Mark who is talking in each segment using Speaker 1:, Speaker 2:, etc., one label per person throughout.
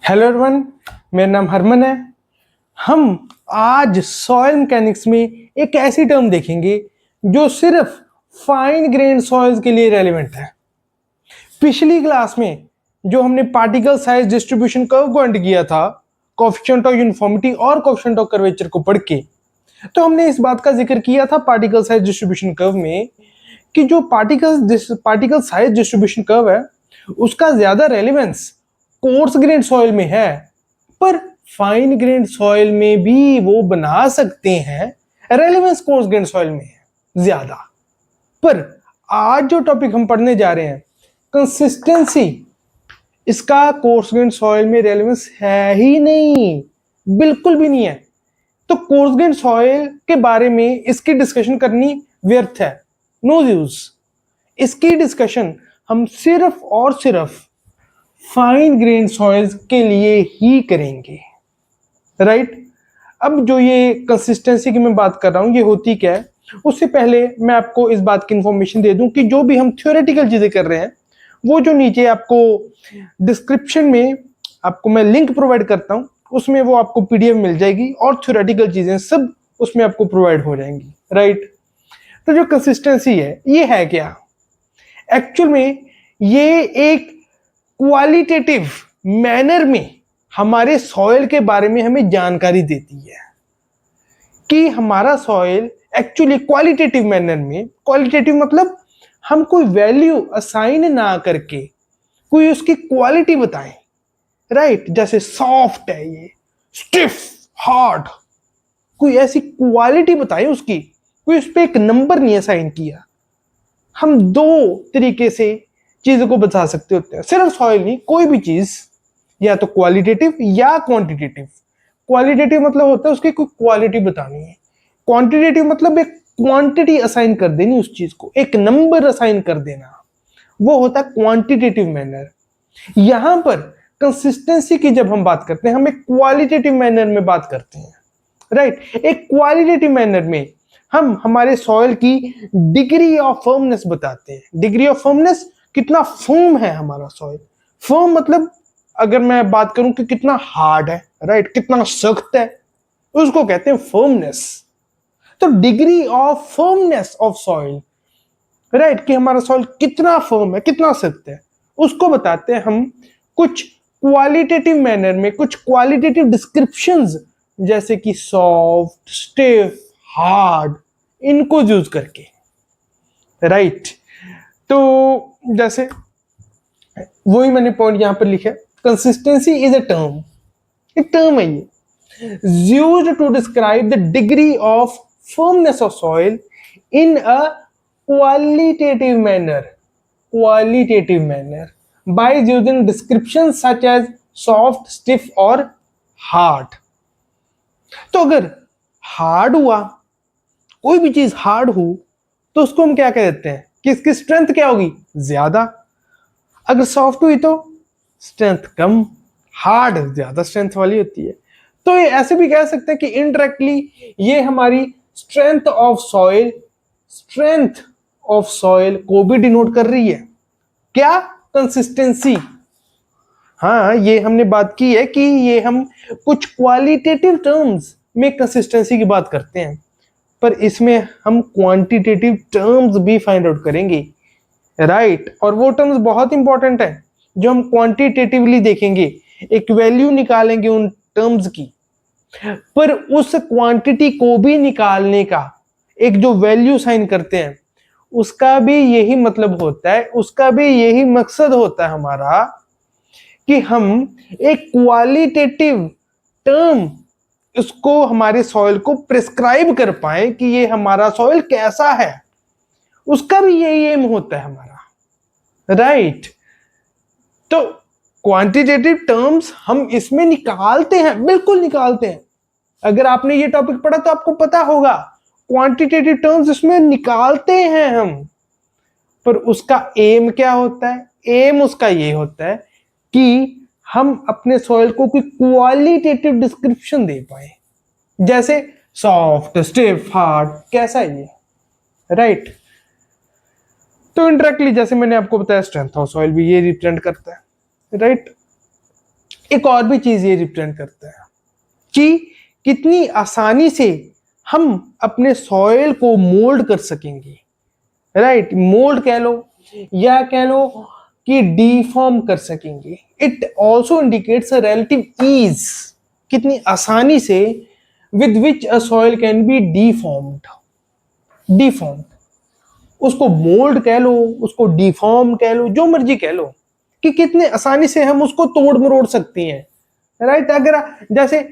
Speaker 1: Hello everyone, मेरा नाम हरमन है। हम आज सॉइल मैकेनिक्स में एक ऐसी टर्म देखेंगे जो सिर्फ फाइन ग्रेन सॉइल्स के लिए रेलेवेंट है। पिछली क्लास में जो हमने पार्टिकल साइज डिस्ट्रीब्यूशन कर्व को एंड किया था, कोएफिशिएंट ऑफ यूनिफॉर्मिटी और कोएफिशिएंट ऑफ कर्वेचर को पढ़ के, तो हमने इस बात का जिक्र किया था पार्टिकल साइज डिस्ट्रीब्यूशन कर्व में कि जो पार्टिकल साइज डिस्ट्रीब्यूशन कर्व है उसका ज्यादा रेलेवेंस कोर्स ग्रेन सॉइल में है, पर फाइन ग्रेन सॉइल में भी वो बना सकते हैं। रेलेवेंस कोर्स ग्रेन सॉइल में है ज्यादा। पर आज जो टॉपिक हम पढ़ने जा रहे हैं, कंसिस्टेंसी, इसका कोर्स ग्रेन सॉइल में रेलेवेंस है ही नहीं, बिल्कुल भी नहीं है। तो कोर्स ग्रेन सॉइल के बारे में इसकी डिस्कशन करनी व्यर्थ है, नो यूज। इसकी डिस्कशन हम सिर्फ और सिर्फ फाइन ग्रेन सॉइल्स के लिए ही करेंगे, राइट। अब जो ये कंसिस्टेंसी की मैं बात कर रहा हूं, ये होती क्या है, उससे पहले मैं आपको इस बात की इंफॉर्मेशन दे दूं कि जो भी हम थ्योरेटिकल चीजें कर रहे हैं, वो जो नीचे आपको डिस्क्रिप्शन में आपको मैं लिंक प्रोवाइड करता हूं, उसमें वो आपको पीडीएफ मिल जाएगी और थ्योरेटिकल चीजें सब उसमें आपको प्रोवाइड हो जाएंगी, राइट। तो जो कंसिस्टेंसी है, ये है क्या? एक्चुअल में ये एक क्वालिटेटिव मैनर में हमारे सॉइल के बारे में हमें जानकारी देती है कि हमारा सॉइल एक्चुअली क्वालिटेटिव मैनर में, क्वालिटेटिव मतलब हम कोई वैल्यू असाइन ना करके कोई उसकी क्वालिटी बताएं, राइट। जैसे सॉफ्ट है, ये स्टिफ, हार्ड, कोई ऐसी क्वालिटी बताएं उसकी, कोई उस पर एक नंबर नहीं असाइन किया। हम दो तरीके से चीजों को बता सकते होते हैं, सिर्फ सॉइल नहीं, कोई भी चीज, या तो क्वालिटेटिव या क्वांटिटेटिव। क्वालिटेटिव मतलब होता है उसकी कोई क्वालिटी बतानी है, क्वांटिटेटिव मतलब एक क्वांटिटी असाइन कर देनी, उस चीज को एक नंबर असाइन कर देना, वो होता है क्वांटिटेटिव मैनर। यहां पर कंसिस्टेंसी की जब हम बात करते हैं, हम एक क्वालिटेटिव मैनर में बात करते हैं, राइट। एक क्वालिटेटिव मैनर में हम हमारे सॉइल की डिग्री ऑफ फर्मनेस बताते हैं। डिग्री ऑफ फर्मनेस, कितना फर्म है हमारा सॉइल। फर्म मतलब अगर मैं बात करूं कि कितना हार्ड है, राइट, कितना सख्त है, उसको कहते हैं फर्मनेस। तो degree of firmness of soil, right, कि हमारा सॉइल कितना फर्म है, कितना सख्त है, उसको बताते हैं हम कुछ क्वालिटेटिव मैनर में, कुछ क्वालिटेटिव डिस्क्रिप्शंस, जैसे कि सॉफ्ट, स्टिफ, हार्ड, इनको यूज करके, राइट। तो जैसे वही मैंने पॉइंट यहां पर लिखा है, कंसिस्टेंसी इज अ टर्म, एक टर्म है ये, used to describe the degree of firmness of soil in a qualitative manner, qualitative manner by using description such as soft, stiff और हार्ड। तो अगर हार्ड हुआ, कोई भी चीज हार्ड हो, तो उसको हम क्या कह देते हैं कि इसकी स्ट्रेंथ क्या होगी, ज्यादा। अगर सॉफ्ट हुई तो स्ट्रेंथ कम, हार्ड ज्यादा स्ट्रेंथ वाली होती है। तो ये ऐसे भी कह सकते हैं कि इनडायरेक्टली ये हमारी strength of soil, strength of soil को भी डिनोट कर रही है। क्या? कंसिस्टेंसी। हाँ, ये हमने बात की है कि ये हम कुछ क्वालिटेटिव टर्म्स में कंसिस्टेंसी की बात करते हैं, पर इसमें हम क्वांटिटेटिव टर्म्स भी फाइंड आउट करेंगे, राइट। और वो टर्म्स बहुत इंपॉर्टेंट है जो हम क्वांटिटेटिवली देखेंगे, एक वैल्यू निकालेंगे उन टर्म्स की, पर उस क्वांटिटी को भी निकालने का एक जो वैल्यू साइन करते हैं, उसका भी यही मतलब होता है, उसका भी यही मकसद होता है हमारा कि हम एक क्वालिटेटिव टर्म उसको, हमारे सॉइल को प्रिस्क्राइब कर पाए कि ये हमारा सॉइल कैसा है, उसका भी यही एम होता है हमारा, राइट। तो क्वांटिटेटिव टर्म्स हम इसमें निकालते हैं, बिल्कुल निकालते हैं। अगर आपने ये टॉपिक पढ़ा तो आपको पता होगा, क्वांटिटेटिव टर्म्स इसमें निकालते हैं हम, पर उसका एम क्या होता है? एम उसका ये होता है कि हम अपने सॉइल को कोई क्वालिटेटिव डिस्क्रिप्शन दे पाए, जैसे सॉफ्ट, स्टिफ, हार्ड, कैसा है ये, राइट। तो इनडायरेक्टली जैसे मैंने आपको बताया, स्ट्रेंथ ऑफ सॉइल भी ये रिप्रेजेंट करता है, राइट। एक और भी चीज ये रिप्रेजेंट करता है कि कितनी आसानी से हम अपने सॉइल को मोल्ड कर सकेंगे, राइट। मोल्ड कह लो या कह लो कि डिफॉर्म कर सकेंगे। It also indicates a relative ease, कितनी आसानी से with which a soil can be deformed. उसको मोल्ड कह लो, उसको डिफॉर्म कह लो, जो मर्जी कह लो, कि कितने आसानी से हम उसको तोड़ मरोड़ सकते हैं, राइट। अगर जैसे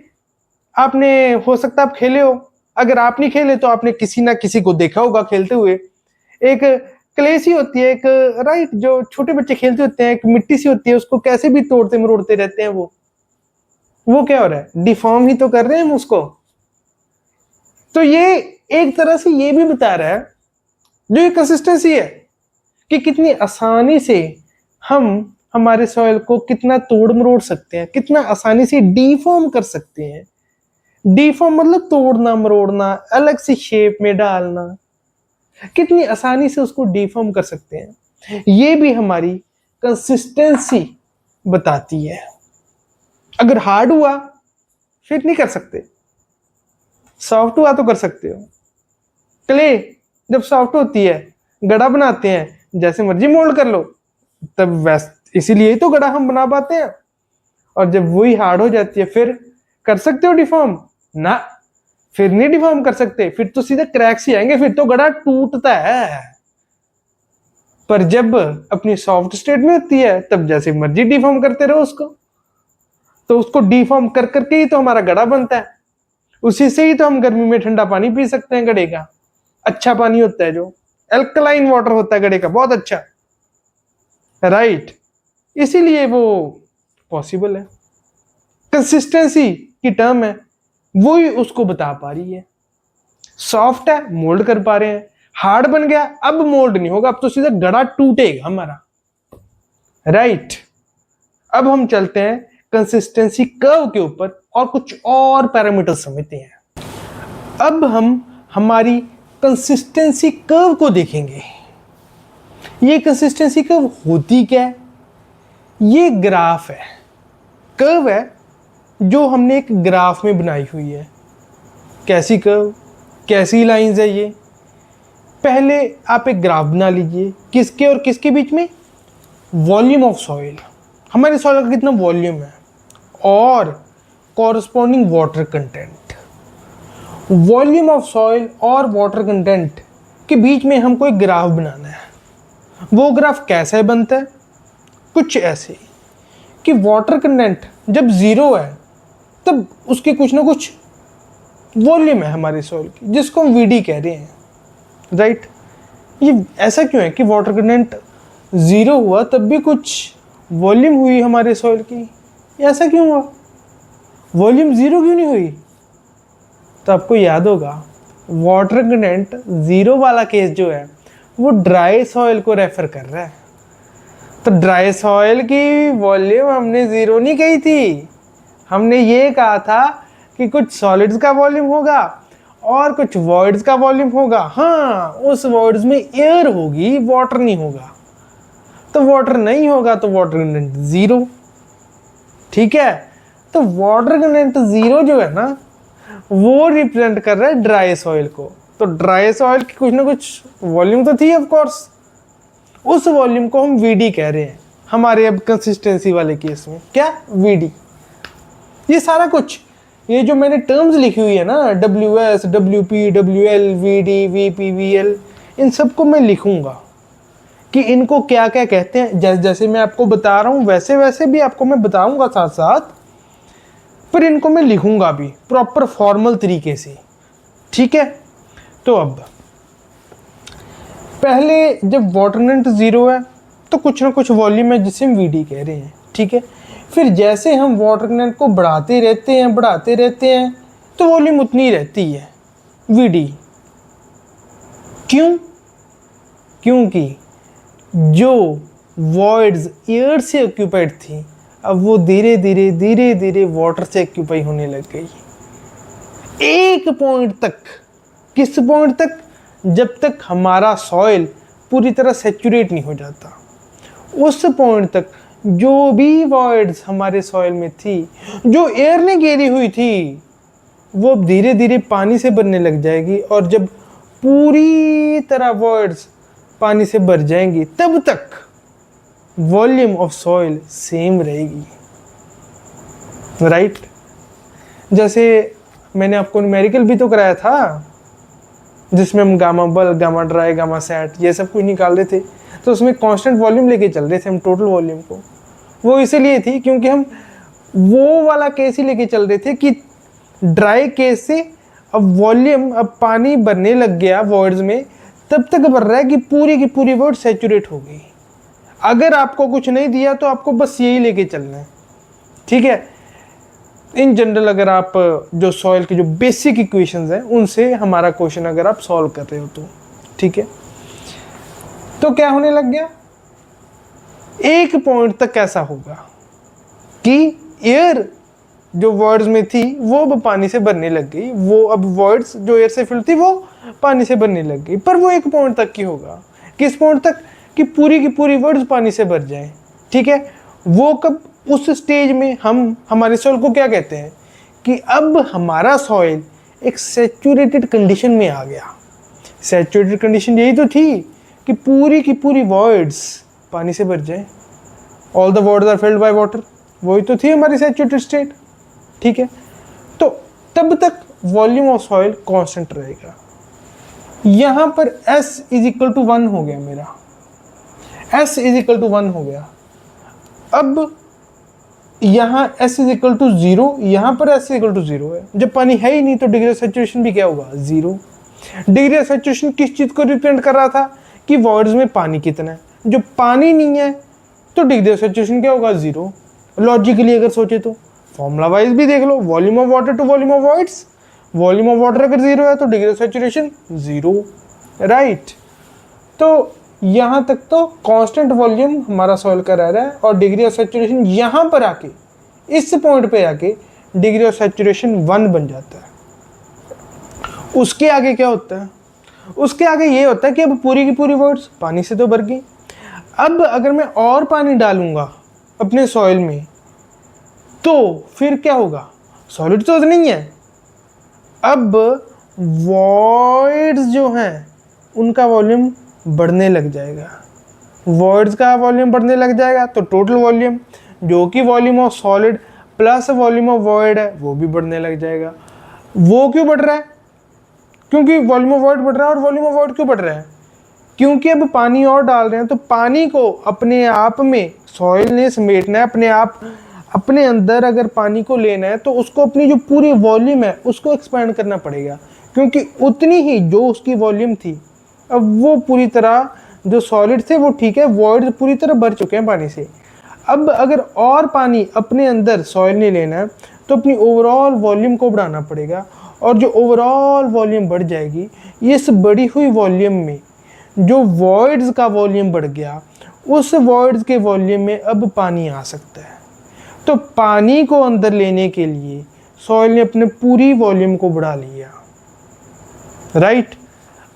Speaker 1: आपने, हो सकता है आप खेले हो, अगर आप नहीं खेले तो आपने किसी ना किसी को देखा होगा खेलते हुए। एक क्ले सी होती है, एक, राइट, जो छोटे बच्चे खेलते होते हैं, एक मिट्टी सी होती है, उसको कैसे भी तोड़ते मरोड़ते रहते हैं। वो क्या हो रहा है, डिफॉर्म ही तो कर रहे हैं हम उसको। तो ये एक तरह से ये भी बता रहा है, जो ये कंसिस्टेंसी है, कि कितनी आसानी से हम हमारे सॉइल को कितना तोड़ मरोड़ सकते हैं, कितना आसानी से डिफॉर्म कर सकते हैं। डिफॉर्म मतलब तोड़ना मरोड़ना, अलग सी शेप में डालना, कितनी आसानी से उसको डिफॉर्म कर सकते हैं। ये भी हमारी कंसिस्टेंसी बताती है। अगर हार्ड हुआ फिर नहीं कर सकते, सॉफ्ट हुआ तो कर सकते हो। क्ले जब सॉफ्ट होती है, गड़ा बनाते हैं, जैसे मर्जी मोल्ड कर लो, तब वैसे इसीलिए ही तो गड़ा हम बना पाते हैं। और जब वही हार्ड हो जाती है, फिर कर सकते हो डिफॉर्म ना, फिर नहीं डिफॉर्म कर सकते, फिर तो सीधे क्रैक्स ही आएंगे, फिर तो गड़ा टूटता है। पर जब अपनी सॉफ्ट स्टेट में होती है, तब जैसे मर्जी डिफॉर्म करते रहो उसको। तो उसको डिफॉर्म कर करके ही तो हमारा गड़ा बनता है, उसी से ही तो हम गर्मी में ठंडा पानी पी सकते हैं। गड़े का अच्छा पानी होता है, जो एल्कलाइन वाटर होता है गड़े का, बहुत अच्छा, राइट। इसीलिए वो पॉसिबल है। कंसिस्टेंसी की टर्म है, वो ही उसको बता पा रही है। सॉफ्ट है, मोल्ड कर पा रहे हैं। हार्ड बन गया, अब मोल्ड नहीं होगा, अब तो सीधा गड़ा टूटेगा हमारा, राइट। अब हम चलते हैं कंसिस्टेंसी कर्व के ऊपर और कुछ और पैरामीटर समझते हैं। अब हम हमारी कंसिस्टेंसी कर्व को देखेंगे। ये कंसिस्टेंसी कर्व होती क्या है? ये ग्राफ है, कर्व है, जो हमने एक ग्राफ में बनाई हुई है। कैसी कर्व, कैसी लाइंस है ये? पहले आप एक ग्राफ बना लीजिए, किसके और किसके बीच में? वॉल्यूम ऑफ सॉइल, हमारे सॉइल का कितना वॉल्यूम है, और corresponding water content. Volume of soil और वाटर कंटेंट के बीच में हमको एक ग्राफ बनाना है। वो ग्राफ कैसे बनता है? कुछ ऐसे कि वाटर कंटेंट जब जीरो है, तब उसके कुछ ना कुछ वॉल्यूम है हमारे सॉइल की, जिसको हम वीडी कह रहे हैं, राइट। ये ऐसा क्यों है कि वाटर कंटेंट जीरो हुआ तब भी कुछ वॉल्यूम हुई हमारे सॉइल की? ऐसा क्यों हुआ? वॉल्यूम जीरो क्यों नहीं हुई? तो आपको याद होगा, वाटर कंटेंट जीरो वाला केस जो है, वो ड्राई सॉइल को रेफर कर रहा है। तो ड्राई सॉइल की वॉल्यूम हमने जीरो नहीं कही थी, हमने ये कहा था कि कुछ सॉलिड्स का वॉल्यूम होगा और कुछ वॉइड्स का वॉल्यूम होगा। हाँ, उस वॉइड्स में एयर होगी, वाटर नहीं होगा। तो वाटर नहीं होगा तो वाटर कंटेंट जीरो, ठीक है। तो वाटर कंटेंट जीरो जो है ना, वो रिप्रेजेंट कर रहा है ड्राई सॉइल को। तो ड्राई सॉइल की कुछ ना कुछ वॉल्यूम तो थी ऑफ कोर्स, उस वॉल्यूम को हम वीडी कह रहे हैं हमारे अब कंसिस्टेंसी वाले केस में। क्या? वीडी। ये सारा कुछ, ये जो मैंने टर्म्स लिखी हुई है ना, WS, WP, WL, VD, VP, VL, इन सबको मैं लिखूंगा कि इनको क्या क्या कहते हैं। जैसे जैसे मैं आपको बता रहा हूँ वैसे वैसे भी आपको मैं बताऊंगा साथ साथ, पर इनको मैं लिखूंगा भी प्रॉपर फॉर्मल तरीके से, ठीक है। तो अब पहले जब वाटर कंटेंट जीरो है तो कुछ ना कुछ वॉल्यूम है जिसे हम वीडी कह रहे हैं, ठीक है। फिर जैसे हम वाटर कंटेंट को बढ़ाते रहते हैं तो वॉल्यूम उतनी रहती है, वीडी। क्यों? क्योंकि जो वॉइड्स एयर से ऑक्यूपाइड थी, अब वो धीरे धीरे वाटर से ऑक्यूपाई होने लग गई। एक पॉइंट तक, किस पॉइंट तक? जब तक हमारा सॉइल पूरी तरह सेचुरेट नहीं हो जाता, उस पॉइंट तक जो भी वॉइड्स हमारे सॉइल में थी, जो एयर ने घेरी हुई थी, वो अब धीरे धीरे पानी से भरने लग जाएगी। और जब पूरी तरह वॉइड्स पानी से भर जाएंगी, तब तक वॉल्यूम ऑफ सॉइल सेम रहेगी, राइट। जैसे मैंने आपको न्यूमेरिकल भी तो कराया था, जिसमें हम gamma bulk, gamma dry, gamma sat ये सब कुछ निकाल रहे थे, तो उसमें कांस्टेंट वॉल्यूम लेके चल रहे थे हम, टोटल वॉल्यूम को। वो इसलिए थी क्योंकि हम वो वाला केस ही लेके चल रहे थे कि ड्राई केस से अब वॉल्यूम, अब पानी भरने लग गया वॉइड्स में, तब तक भर रहा है कि की पूरी वॉइड सैचुरेट हो गई। अगर आपको कुछ नहीं दिया तो आपको बस यही लेके चलना है, ठीक है। इन जनरल अगर आप जो सॉइल की जो बेसिक इक्वेशंस हैं उनसे हमारा क्वेश्चन अगर आप सॉल्व कर रहे हो तो ठीक है। तो क्या होने लग गया, एक पॉइंट तक कैसा होगा कि एयर जो वर्ड्स में थी वो अब पानी से भरने लग गई, वो अब वर्ड्स जो एयर से फिल थी वो पानी से भरने लग गई, पर वो एक पॉइंट तक की होगा। किस पॉइंट तक, कि पूरी की पूरी वर्ड्स पानी से भर जाएं, ठीक है। वो कब, उस स्टेज में हम हमारे सॉइल को क्या कहते हैं कि अब हमारा सॉइल एक सैचुरेटेड कंडीशन में आ गया। सैचुरेटेड कंडीशन यही तो थी कि पूरी की पूरी वॉइड्स पानी से भर जाए, all the voids are filled by water, वही तो थी हमारी सैचुरेटेड स्टेट, ठीक है। तो तब तक वॉल्यूम ऑफ सॉइल कांस्टेंट रहेगा। यहां पर S इज इक्वल टू 1 हो गया मेरा, S इज इक्वल टू 1 हो गया। अब यहाँ S इज इक्वल टू 0, यहाँ पर S इक्वल टू 0 है। जब पानी है ही नहीं तो डिग्री ऑफ सैचुरेशन भी क्या होगा, 0। डिग्री ऑफ सैचुरेशन किस चीज को रिप्रेजेंट कर रहा था कि वॉइड्स में पानी कितना है। जो पानी नहीं है तो डिग्री ऑफ सैचुरेशन क्या होगा, 0। लॉजिकली अगर सोचे तो फॉर्मूला वाइज भी देख लो, volume of water to volume of voids, volume of water अगर 0 है तो डिग्री ऑफ सैचुरेशन 0, राइट। तो यहाँ तक तो कांस्टेंट वॉल्यूम हमारा सॉइल का रह रहा है, और डिग्री ऑफ सैचुरेशन यहाँ पर आके, इस पॉइंट पे आके डिग्री ऑफ सैचुरेशन 1 बन जाता है। उसके आगे क्या होता है, उसके आगे ये होता है कि अब पूरी की पूरी वर्ड्स पानी से तो भर गई। अब अगर मैं और पानी डालूंगा अपने सॉइल में तो फिर क्या होगा, सॉलिड तो नहीं है, अब वॉइड्स जो हैं उनका वॉल्यूम बढ़ने लग जाएगा। वॉइड्स का वॉल्यूम बढ़ने लग जाएगा तो टोटल वॉल्यूम, जो कि volume of solid plus volume of void है, वो भी बढ़ने लग जाएगा। वो क्यों बढ़ रहा है, क्योंकि वॉल्यूम ऑफ वॉइड बढ़ रहा है। और वॉल्यूम ऑफ वॉइड क्यों बढ़ रहा है, क्योंकि अब पानी और डाल रहे हैं, तो पानी को अपने आप में सॉइल ने समेटना है, अपने आप अपने अंदर अगर पानी को लेना है तो उसको अपनी जो पूरी वॉल्यूम है उसको एक्सपैंड करना पड़ेगा, क्योंकि उतनी ही जो उसकी वॉल्यूम थी अब वो पूरी तरह, जो सॉलिड थे वो ठीक है, वॉइड पूरी तरह भर चुके हैं पानी से। अब अगर और पानी अपने अंदर सॉइल ने लेना है तो अपनी ओवरऑल वॉल्यूम को बढ़ाना पड़ेगा, और जो ओवरऑल वॉल्यूम बढ़ जाएगी, इस बढ़ी हुई वॉल्यूम में जो वॉइड्स का वॉल्यूम बढ़ गया, उस वॉइड्स के वॉल्यूम में अब पानी आ सकता है। तो पानी को अंदर लेने के लिए सॉइल ने अपने पूरी वॉल्यूम को बढ़ा लिया, राइट।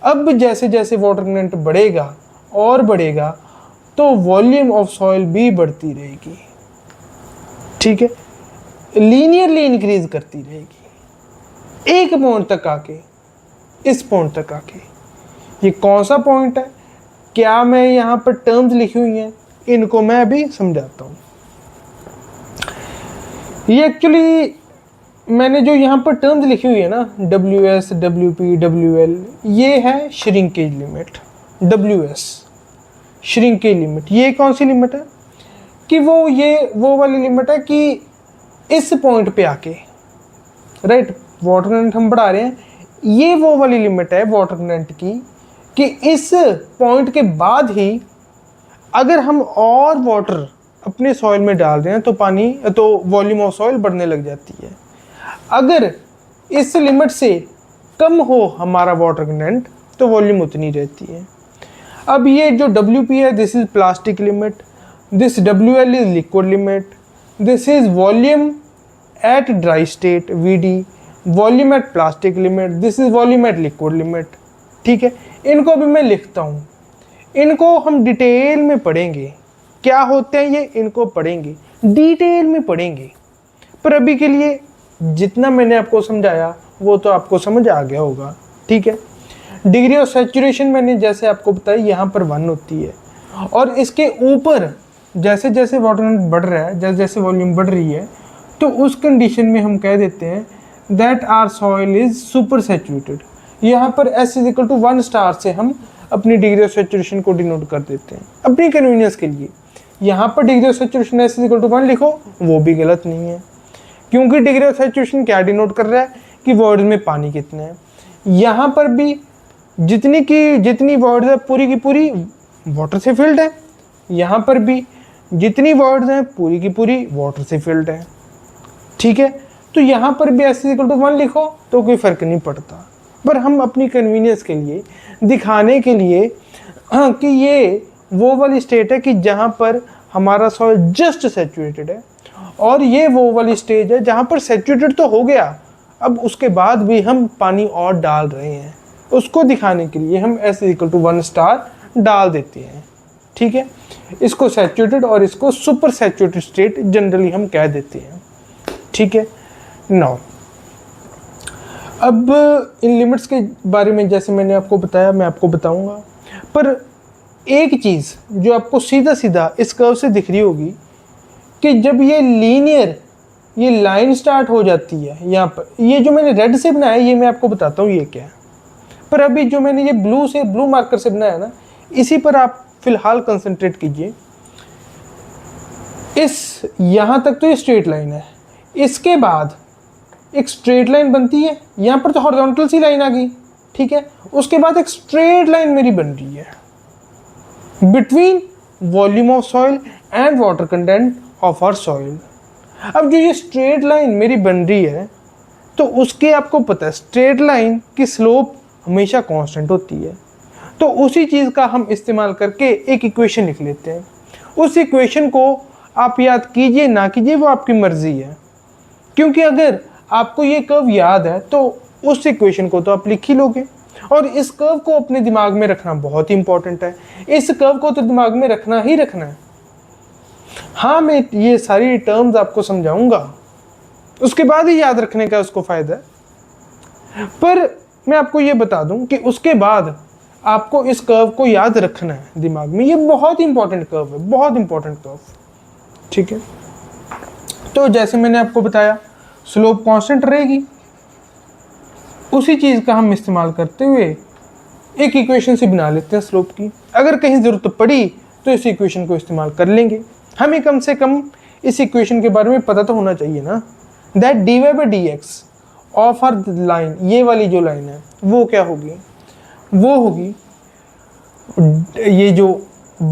Speaker 1: अब जैसे जैसे वाटर कंटेंट बढ़ेगा और बढ़ेगा तो वॉल्यूम ऑफ सॉइल भी बढ़ती रहेगी, ठीक है, लीनियरली इंक्रीज करती रहेगी एक पॉइंट तक आके, इस पॉइंट तक आके। ये कौन सा पॉइंट है, क्या मैं यहाँ पर टर्म्स लिखी हुई हैं, इनको मैं अभी समझाता हूँ। ये एक्चुअली मैंने जो यहाँ पर टर्म्स लिखी हुई है ना, WS, WP, WL, ये है shrinkage limit. WS shrinkage limit, ये कौन सी लिमिट है कि वो वाली लिमिट है कि इस पॉइंट पे आके, राइट, वाटर कंटेंट हम बढ़ा रहे हैं, ये वो वाली लिमिट है वाटर कंटेंट की कि इस पॉइंट के बाद ही अगर हम और वाटर अपने सॉइल में डाल रहे हैं तो वॉल्यूम ऑफ सॉइल बढ़ने लग जाती है। अगर इस लिमिट से कम हो हमारा वाटर कंटेंट तो वॉल्यूम उतनी रहती है। अब ये जो WP है, this is plastic limit, this WL is liquid limit, this is volume at dry state VD, volume at plastic limit, this is volume at liquid limit, ठीक है। इनको भी मैं लिखता हूँ, इनको हम डिटेल में पढ़ेंगे क्या होते हैं ये, इनको पढ़ेंगे, डिटेल में पढ़ेंगे। पर अभी के लिए जितना मैंने आपको समझाया वो तो आपको समझ आ गया होगा, ठीक है। डिग्री ऑफ सैचुरेशन मैंने जैसे आपको बताया यहाँ पर 1 होती है, और इसके ऊपर जैसे जैसे वाटर कंटेंट बढ़ रहा है, जैसे जैसे वॉल्यूम बढ़ रही है, तो उस कंडीशन में हम कह देते हैं that our soil is super saturated. यहाँ पर S = 1 स्टार से हम अपनी डिग्री ऑफ सैचुरेशन को डिनोट कर देते हैं अपनी कन्वीनियंस के लिए। यहाँ पर डिग्री ऑफ सैचुरेशन S = 1 लिखो, वो भी गलत नहीं है, क्योंकि डिग्री ऑफ सैचुरेशन क्या डिनोट कर रहा है कि वर्ड्स में पानी कितना है। यहाँ पर भी जितनी वर्ड्स है पूरी की पूरी वाटर से फिल्ड है, यहाँ पर भी जितनी वर्ड्स हैं पूरी की पूरी वाटर से फिल्ड है, ठीक है। तो यहाँ पर भी S = 1 लिखो तो कोई फ़र्क नहीं पड़ता, पर हम अपनी कन्वीनियंस के लिए दिखाने के लिए कि ये वो वाली स्टेट है कि जहाँ पर हमारा सॉइल जस्ट सैचुरेटेड है, और ये वो वाली स्टेज है जहाँ पर सैचुरेटेड तो हो गया, अब उसके बाद भी हम पानी और डाल रहे हैं, उसको दिखाने के लिए हम S = 1 स्टार डाल देते हैं, ठीक है। इसको सैचुरेटेड और इसको सुपर सैचुरेटेड स्टेट जनरली हम कह देते हैं, ठीक है। नाउ अब इन लिमिट्स के बारे में जैसे मैंने आपको बताया मैं आपको बताऊंगा, पर एक चीज़ जो आपको सीधा सीधा इस कर्व से दिख रही होगी कि जब ये लीनियर ये लाइन स्टार्ट हो जाती है, यहाँ पर ये जो मैंने रेड से बनाया ये मैं आपको बताता हूँ ये क्या है, पर अभी जो मैंने ये ब्लू मार्कर से बनाया ना, इसी पर आप फिलहाल कंसंट्रेट कीजिए। इस यहाँ तक तो ये स्ट्रेट लाइन है, इसके बाद एक स्ट्रेट लाइन बनती है, यहाँ पर तो हॉरिजॉन्टल सी लाइन आ गई, ठीक है। उसके बाद एक स्ट्रेट लाइन मेरी बन रही है between volume of soil and water content of our soil. अब जो ये स्ट्रेट लाइन मेरी बन रही है, तो उसके आपको पता है स्ट्रेट लाइन की स्लोप हमेशा कांस्टेंट होती है, तो उसी चीज़ का हम इस्तेमाल करके एक इक्वेशन लिख लेते हैं। उस इक्वेशन को आप याद कीजिए ना कीजिए वो आपकी मर्ज़ी है, क्योंकि अगर आपको ये कर्व याद है तो उस इक्वेशन को तो आप लिख ही लोगे, और इस कर्व को अपने दिमाग में रखना बहुत ही इंपॉर्टेंट है। इस कर्व को तो दिमाग में रखना ही रखना है। हाँ, मैं ये सारी टर्म्स आपको समझाऊंगा, उसके बाद ही याद रखने का उसको फ़ायदा है, पर मैं आपको ये बता दूं कि उसके बाद आपको इस कर्व को याद रखना है दिमाग में। ये बहुत इंपॉर्टेंट कर्व है, बहुत इंपॉर्टेंट कर्व, ठीक है। तो जैसे मैंने आपको बताया स्लोप कांस्टेंट रहेगी, उसी चीज़ का हम इस्तेमाल करते हुए एक इक्वेशन से बना लेते हैं स्लोप की। अगर कहीं ज़रूरत पड़ी तो इस इक्वेशन को इस्तेमाल कर लेंगे। हमें कम से कम इस इक्वेशन के बारे में पता तो होना चाहिए ना, that dy/dx of are line, ये वाली जो लाइन है वो क्या होगी, वो होगी ये जो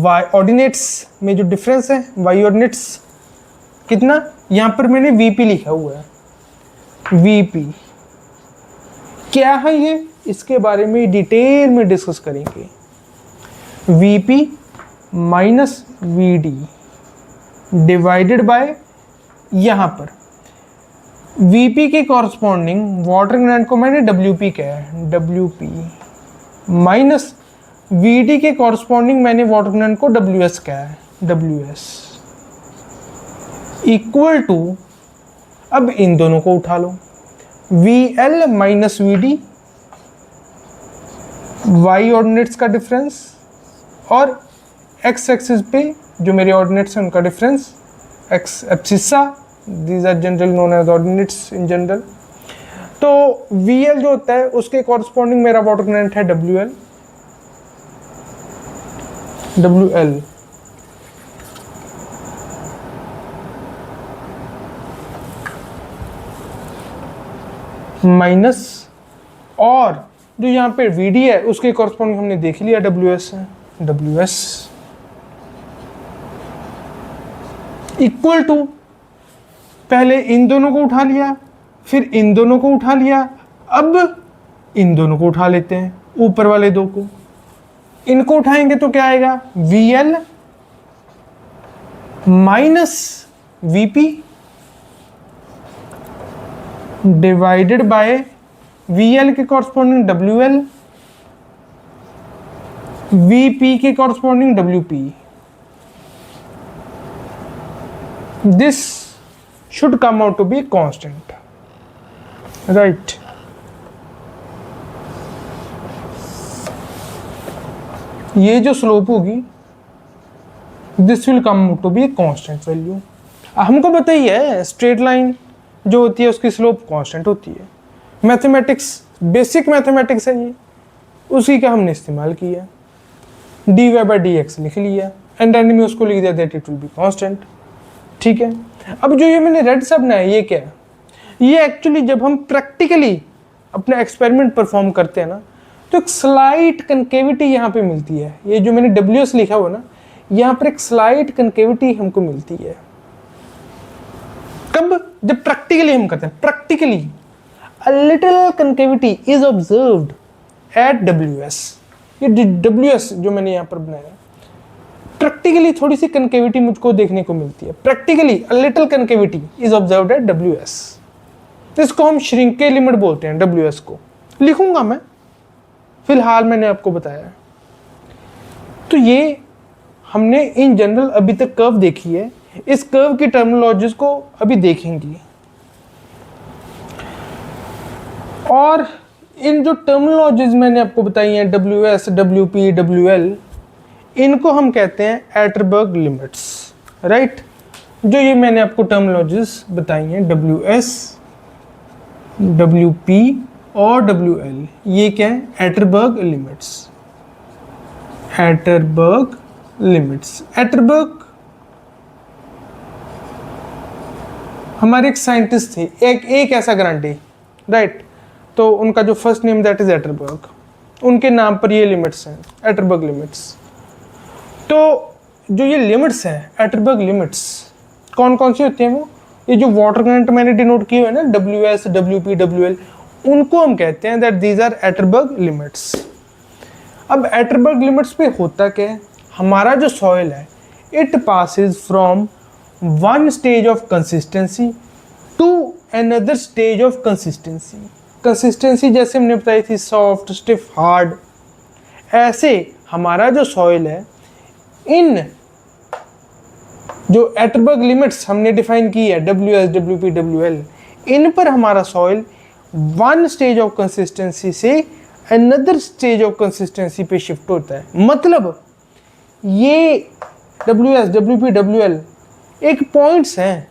Speaker 1: y ऑर्डिनेट्स में जो डिफरेंस है, y ऑर्डिनेट्स कितना, यहाँ पर मैंने vp लिखा हुआ है, vp क्या है ये, इसके बारे में डिटेल में डिस्कस करेंगे। vp minus vd divided by, यहाँ पर vp के कॉरस्पॉन्डिंग वाटर कंटेंट को मैंने wp कहा है, wp माइनस vd के कॉरस्पॉन्डिंग मैंने वाटर कंटेंट को ws कहा है, ws इक्वल टू, अब इन दोनों को उठा लो, vl minus vd y ordinates का डिफरेंस और x एक्सिस पे जो मेरे ऑर्डिनेट्स हैं उनका difference, x abscissa, these are general known as ordinates in general. तो vl जो होता है उसके कॉरस्पॉन्डिंग मेरा वाटर कंटेंट है wl माइनस, और जो यहाँ पे vd है उसके कॉरस्पॉन्डिंग हमने देख लिया ws है, ws इक्वल टू, पहले इन दोनों को उठा लिया फिर इन दोनों को उठा लिया, अब इन दोनों को उठा लेते हैं, ऊपर वाले दो को, इनको उठाएंगे तो क्या आएगा, vl minus vp divided by vl के कॉरस्पॉन्डिंग wl, vp के corresponding wp, this should come out to be constant, right. ये जो स्लोप होगी this will come out to be constant value. हमको पता ही है स्ट्रेट लाइन जो होती है उसकी स्लोप कांस्टेंट होती है। मैथमेटिक्स, बेसिक मैथमेटिक्स है ये, उसी का हमने इस्तेमाल किया, dy बाई डी एक्स लिख लिया, एंड एंड में उसको लिख दिया that it will be constant. ठीक है, अब जो ये मैंने रेड सा बनाया ये क्या है? ये एक्चुअली जब हम प्रैक्टिकली अपना एक्सपेरिमेंट परफॉर्म करते हैं ना तो एक स्लाइट कनकेविटी यहाँ पे मिलती है। ये जो मैंने WS लिखा हुआ ना, यहाँ पर एक स्लाइट कनकेविटी हमको मिलती है। कब? जब प्रैक्टिकली हम करते हैं। Practically a little concavity is observed eight WS। ये WS जो मैंने यहाँ पर बनाया, प्रैक्टिकली थोड़ी सी कनकेविटी मुझको देखने को मिलती है। Practically a little concavity is observed eight WS। तो इसको हम श्रिंकेज लिमिट बोलते हैं। WS को लिखूंगा मैं, फिलहाल मैंने आपको बताया। तो ये हमने इन जनरल अभी तक कर्व देखी है, इस कर्व की टर्मिनोलॉजीज को अभी देखेंगे। और इन जो टर्मिनोलॉजीज मैंने आपको बताई हैं WS, WP, WL, इनको हम कहते हैं एटरबर्ग लिमिट्स, राइट। जो ये मैंने आपको टर्मिनोलॉजीज बताई हैं WS, WP और WL, ये क्या है? एटरबर्ग लिमिट्स। एटरबर्ग लिमिट्स, एटरबर्ग हमारे एक साइंटिस्ट थे, एक ऐसा ग्रांटे, राइट। तो उनका जो फर्स्ट नेम दैट इज एटरबर्ग, उनके नाम पर ये लिमिट्स हैं, एटरबर्ग लिमिट्स। तो जो ये लिमिट्स हैं एटरबर्ग लिमिट्स, कौन कौन सी होती हैं वो? ये जो वाटर करंट मैंने डिनोट किए हुए ना WS, WP, WL, उनको हम कहते हैं that these are Atterberg limits. अब एटरबर्ग लिमिट्स पे होता क्या है? हमारा जो सॉइल है it passes from one stage of consistency to another stage of consistency. Consistency जैसे हमने बताई थी सॉफ्ट, स्टिफ, हार्ड, ऐसे हमारा जो सॉइल है इन जो एटरबर्ग लिमिट्स हमने डिफाइन की है WS, WP, WL, इन पर हमारा soil one stage of consistency से अनदर स्टेज ऑफ कंसिस्टेंसी पे शिफ्ट होता है। मतलब ये WS, WP, WL एक पॉइंट्स हैं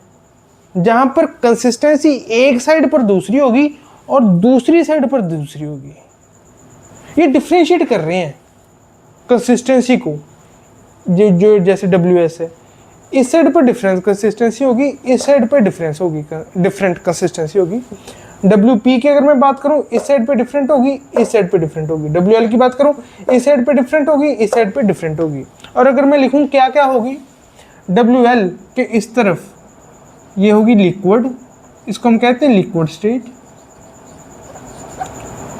Speaker 1: जहां पर कंसिस्टेंसी एक साइड पर दूसरी होगी और दूसरी साइड पर दूसरी होगी। ये डिफरेंशिएट कर रहे हैं कंसिस्टेंसी को। जो जैसे WS है, इस साइड पर डिफरेंस कंसिस्टेंसी होगी, इस साइड पर डिफरेंस होगी, डिफरेंट कंसिस्टेंसी होगी। WP की अगर मैं बात करूं, इस साइड पे डिफरेंट होगी, इस साइड पे डिफरेंट होगी। WL की बात करूं, इस साइड पे डिफरेंट होगी, इस साइड पे डिफरेंट होगी। और अगर मैं लिखूं क्या क्या होगी, WL के इस तरफ ये होगी लिक्विड, इसको हम कहते हैं लिक्विड स्टेट,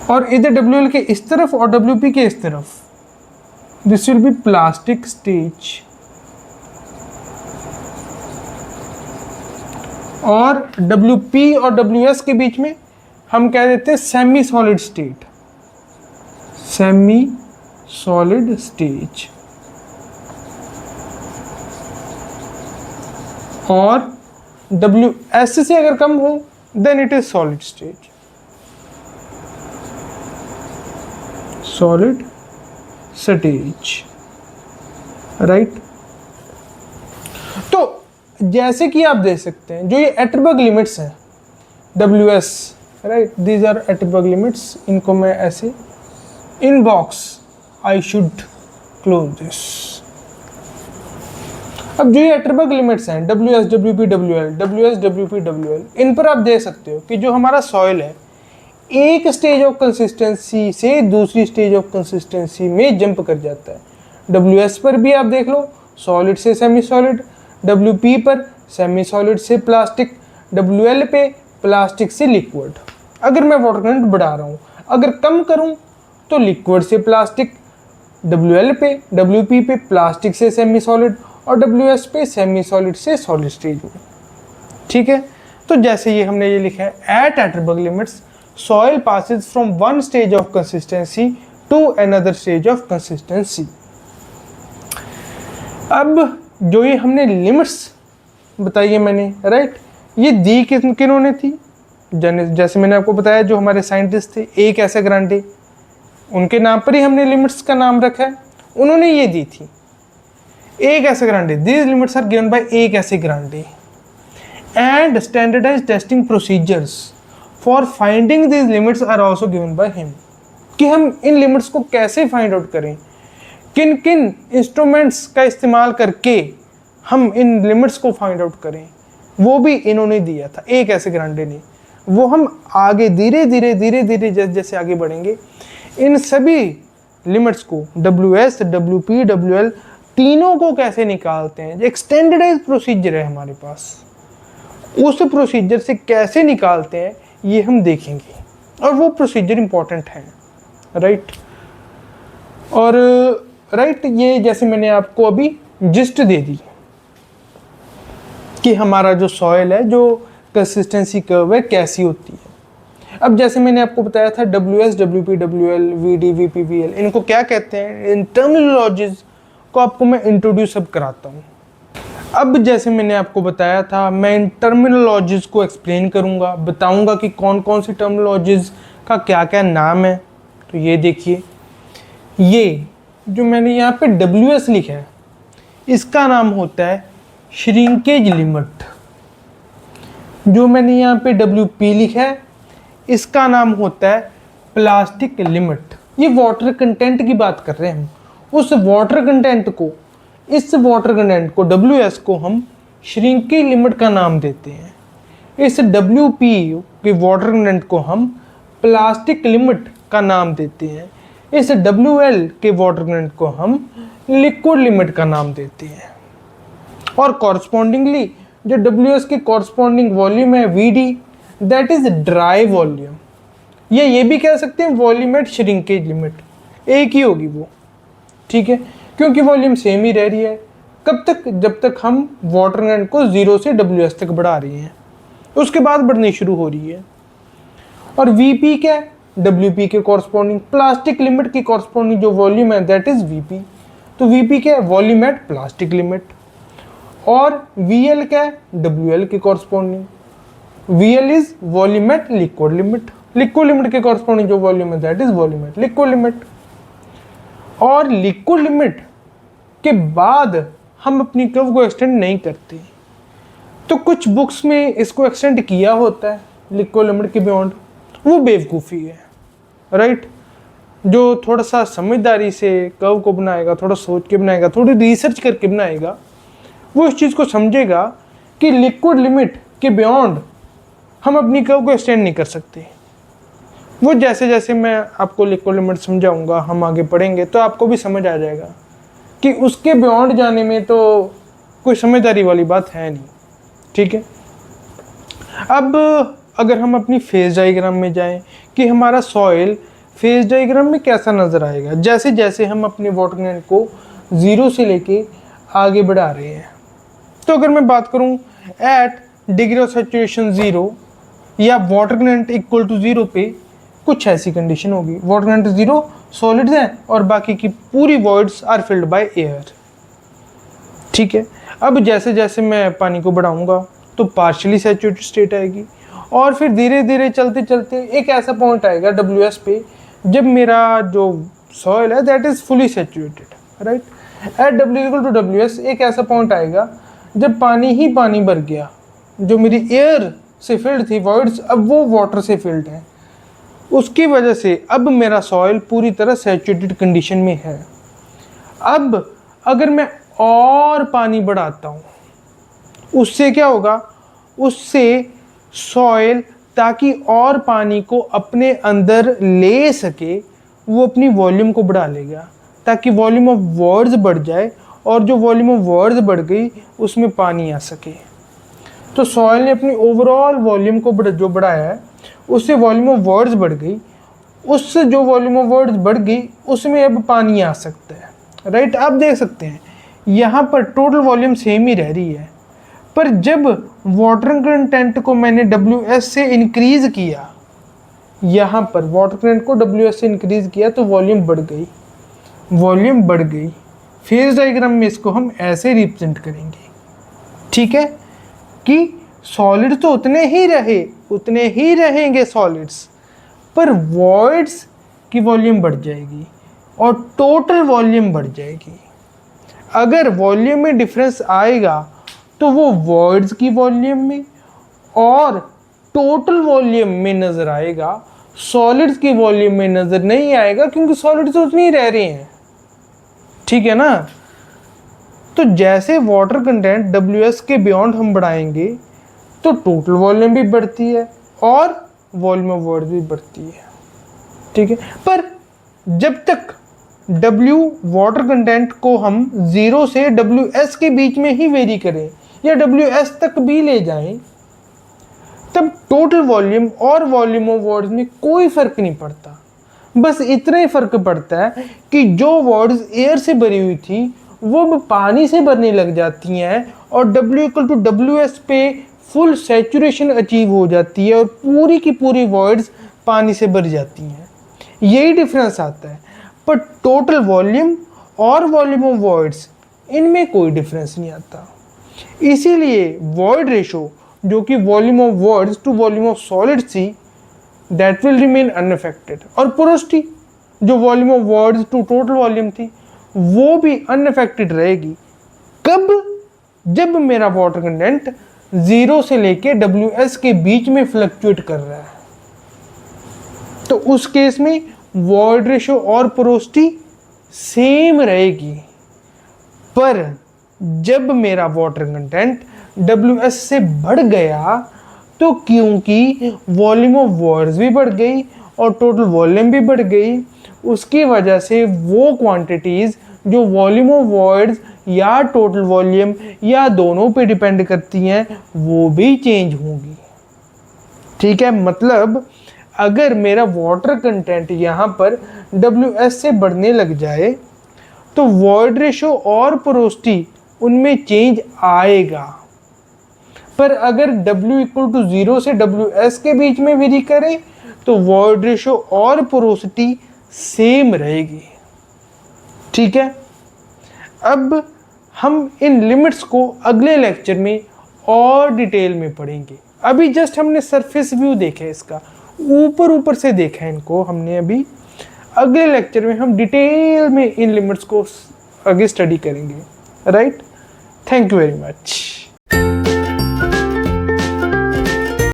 Speaker 1: और इधर WL के इस तरफ और WP के इस तरफ this will be plastic stage, और WP और WS के बीच में हम कह देते हैं semi solid state, semi solid stage, और WS से अगर कम हो then it is solid stage, solid stage, right. तो जैसे कि आप देख सकते हैं जो ये एटरबर्ग लिमिट्स हैं WS, right, these are Atterberg limits. इनको मैं ऐसे in box I should close this. अब जो ये एटरबर्ग लिमिट्स हैं WS, WP, WL, WS, WP, WL, इन पर आप देख सकते हो कि जो हमारा सॉइल है एक स्टेज ऑफ कंसिस्टेंसी से दूसरी स्टेज ऑफ कंसिस्टेंसी में जंप कर जाता है। WS पर भी आप देख लो, सॉलिड से सेमी सॉलिड, WP पर सेमी सॉलिड से प्लास्टिक, WL पे प्लास्टिक से लिक्विड। अगर मैं वाटर करंट बढ़ा रहा हूँ, अगर कम करूँ तो लिक्विड से प्लास्टिक, WL पे, WP पे प्लास्टिक से सेमी सॉलिड, और WS पे सेमी सॉलिड से सॉलिड स्टेज में। ठीक है, तो जैसे ये हमने ये लिखा है at Atterberg limits soil passes from one stage of consistency to another stage of consistency. अब जो ये हमने लिमिट्स बताइए मैंने, राइट। ये दी किन्होंने थी? जैसे मैंने आपको बताया, जो हमारे साइंटिस्ट थे, ए कैसाग्रांडे, उनके नाम पर ही हमने लिमिट्स का नाम रखा है, उन्होंने ये दी थी, A Casagrande. These limits are given by A Casagrande and standardised testing procedures for finding these limits are also given by him. कि हम इन लिमिट्स को कैसे फाइंड आउट करें, किन किन इंस्ट्रूमेंट्स का इस्तेमाल करके हम इन लिमिट्स को फाइंड आउट करें, वो भी इन्होंने दिया था, ए कैसाग्रांडे ने। वो हम आगे धीरे धीरे जैसे जैसे आगे बढ़ेंगे इन सभी लिमिट्स को, WS, WP, WL तीनों को कैसे निकालते हैं, एक स्टैंडर्डाइज प्रोसीजर है हमारे पास, उस प्रोसीजर से कैसे निकालते हैं ये हम देखेंगे, और वो प्रोसीजर इंपॉर्टेंट है, राइट। और राइट, ये जैसे मैंने आपको अभी जिस्ट दे दी कि हमारा जो सॉइल है, जो कंसिस्टेंसी कर्व है, कैसी होती है। अब जैसे मैंने आपको बताया था, WS, WP, WL, VD, VP, VL, इनको क्या कहते हैं, इन टर्मिनोलॉजीज को आपको मैं इंट्रोड्यूस अब कराता हूँ। अब जैसे मैंने आपको बताया था, मैं इन टर्मिनोलॉजीज को एक्सप्लेन करूँगा, बताऊँगा कि कौन कौन सी टर्मिनोलॉजीज का क्या क्या नाम है। तो ये देखिए, ये जो मैंने यहाँ पे WS लिखा है, इसका नाम होता है श्रिंकेज लिमिट। जो मैंने यहाँ पे WP लिखा है, इसका नाम होता है प्लास्टिक लिमिट। ये वाटर कंटेंट की बात कर रहे हैं हम, उस वाटर कंटेंट को, इस वाटर कंटेंट को, WS को हम श्रिंकेज लिमिट का नाम देते हैं। इस WP के वाटर कंटेंट को हम प्लास्टिक लिमिट का नाम देते हैं। इस WL के वाटर कंटेंट को हम लिक्विड लिमिट का नाम देते हैं। और कॉरस्पॉन्डिंगली जो WS की कॉरस्पॉन्डिंग वॉल्यूम है, VD, that is dry volume. ये भी कह सकते हैं वॉल्यूम एट श्रिंकेज लिमिट, एक ही होगी वो, ठीक है, क्योंकि वॉल्यूम सेम ही रह रही है। कब तक? जब तक हम वाटर कंटेंट को 0 से WS तक बढ़ा रही हैं, उसके बाद बढ़नी शुरू हो रही है। और VP क्या है? WP के कॉरस्पॉन्डिंग प्लास्टिक लिमिट की कॉरस्पॉन्डिंग जो वॉल्यूम है, दैट इज VP। तो VP क्या है? Volume at plastic limit. और VL क्या है? WL के corresponding. VL is volume at liquid limit. Liquid limit के कॉरस्पॉन्डिंग जो वॉल्यूम है, that is volume at liquid limit. और लिक्विड लिमिट के बाद हम अपनी कर्व को एक्सटेंड नहीं करते। तो कुछ बुक्स में इसको एक्सटेंड किया होता है लिक्विड लिमिट के बियॉन्ड, वो बेवकूफ़ी है, राइट। जो थोड़ा सा समझदारी से कर्व को बनाएगा, थोड़ा सोच के बनाएगा, थोड़ी रिसर्च करके बनाएगा, वो इस चीज़ को समझेगा कि लिक्विड लिमिट के बियॉन्ड हम अपनी कर्व को एक्सटेंड नहीं कर सकते। वो जैसे जैसे मैं आपको लिक्विड लिमिट समझाऊंगा, हम आगे पढ़ेंगे, तो आपको भी समझ आ जाएगा कि उसके बियॉन्ड जाने में तो कोई समझदारी वाली बात है नहीं, ठीक है। अब अगर हम अपनी फेज डायग्राम में जाएं कि हमारा सॉइल फेज डायग्राम में कैसा नज़र आएगा, जैसे जैसे हम अपने वाटर कंटेंट को 0 से लेके आगे बढ़ा रहे हैं। तो अगर मैं बात करूं एट डिग्री ऑफ सैचुरेशन 0 या वाटर कंटेंट इक्वल टू 0 पे, कुछ ऐसी कंडीशन होगी, वाटर कंटेंट 0, सॉलिड्स हैं और बाकी की पूरी voids are filled by air, ठीक है। अब जैसे जैसे मैं पानी को बढ़ाऊंगा तो पार्शियली सैचुरेटेड स्टेट आएगी, और फिर धीरे धीरे चलते चलते एक ऐसा पॉइंट आएगा WS पे जब मेरा जो सॉइल है that is fully saturated, right. At W equal to WS एक ऐसा पॉइंट आएगा जब पानी ही पानी भर गया, जो मेरी एयर से फिल्ड थी वॉइड्स अब वो वाटर से फिल्ड है, उसकी वजह से अब मेरा सॉइल पूरी तरह सैचुरेटेड कंडीशन में है। अब अगर मैं और पानी बढ़ाता हूँ, उससे क्या होगा, उससे सॉइल ताकि और पानी को अपने अंदर ले सके, वो अपनी वॉल्यूम को बढ़ा लेगा ताकि वॉल्यूम ऑफ वर्ड्स बढ़ जाए, और जो वॉल्यूम ऑफ वर्ड्स बढ़ गई उसमें पानी आ सके। तो सॉइल ने अपनी ओवरऑल वॉल्यूम को जो बढ़ाया है, उससे वॉल्यूम ऑफ वर्ड्स बढ़ गई, उससे जो वॉल्यूम ऑफ वर्ड्स बढ़ गई उसमें अब पानी आ सकता है, राइट। आप देख सकते हैं यहाँ पर टोटल वॉल्यूम सेम ही रह रही है, पर जब वाटर कंटेंट को मैंने WS से इंक्रीज़ किया, यहाँ पर वाटर कंटेंट को WS से इंक्रीज़ किया तो वॉल्यूम बढ़ गई, वॉल्यूम बढ़ गई। फेज डायग्राम में इसको हम ऐसे रिप्रेजेंट करेंगे, ठीक है। कि सॉलिड तो उतने ही रहेंगे सॉलिड्स, पर वॉइड्स की वॉल्यूम बढ़ जाएगी और टोटल वॉल्यूम बढ़ जाएगी। अगर वॉल्यूम में डिफरेंस आएगा तो वो वॉइड्स की वॉल्यूम में और टोटल वॉल्यूम में नज़र आएगा, सॉलिड्स की वॉल्यूम में नज़र नहीं आएगा, क्योंकि सॉलिड्स तो उतनी ही रह रहे हैं। ठीक है ना। तो जैसे वाटर कंटेंट WS के बियॉन्ड हम बढ़ाएंगे तो टोटल वॉल्यूम भी बढ़ती है और वॉल्यूम ऑफ वॉइड्स भी बढ़ती है। ठीक है, पर जब तक W वाटर कंटेंट को हम 0 से WS के बीच में ही वेरी करें या WS तक भी ले जाएं, तब टोटल वॉल्यूम और वॉल्यूम ऑफ वॉइड्स में कोई फर्क नहीं पड़ता। बस इतना ही फर्क पड़ता है कि जो वॉइड्स एयर से भरी हुई थी वो पानी से भरने लग जाती हैं और W=WS पे फुल सैचुरेशन अचीव हो जाती है और पूरी की पूरी वॉइड्स पानी से भर जाती हैं। यही डिफरेंस आता है, पर टोटल वॉल्यूम और वॉल्यूम ऑफ वॉइड्स इनमें कोई डिफरेंस नहीं आता। इसीलिए वॉइड रेशो जो कि volume of voids to volume of solids थी, दैट विल रिमेन अनअफेक्टेड, और पोरोसिटी जो volume of voids to total volume थी वो भी अनअफेक्टेड रहेगी। कब? जब मेरा वाटर कंटेंट 0 से लेके WS के बीच में फ्लक्चुएट कर रहा है, तो उस केस में वॉइड रेशो और पोरोसिटी सेम रहेगी। पर जब मेरा वाटर कंटेंट WS से बढ़ गया तो क्योंकि वॉल्यूम ऑफ वॉइड्स भी बढ़ गई और टोटल वॉल्यूम भी बढ़ गई, उसकी वजह से वो क्वांटिटीज़ जो वॉल्यूम ऑफ वॉइड्स या टोटल वॉल्यूम या दोनों पे डिपेंड करती हैं वो भी चेंज होंगी। ठीक है, मतलब अगर मेरा वाटर कंटेंट यहाँ पर WS से बढ़ने लग जाए तो वॉइड रेशो और पोरोसिटी उनमें चेंज आएगा, पर अगर W=0 से WS के बीच में वेरी करें तो वॉइड रेशो और पोरोसिटी सेम रहेगी। ठीक है, अब हम इन लिमिट्स को अगले लेक्चर में और डिटेल में पढ़ेंगे। अभी जस्ट हमने सरफेस व्यू देखा है, इसका ऊपर से देखा है इनको हमने अभी। अगले लेक्चर में हम डिटेल में इन लिमिट्स को आगे स्टडी करेंगे। Right, thank you very much.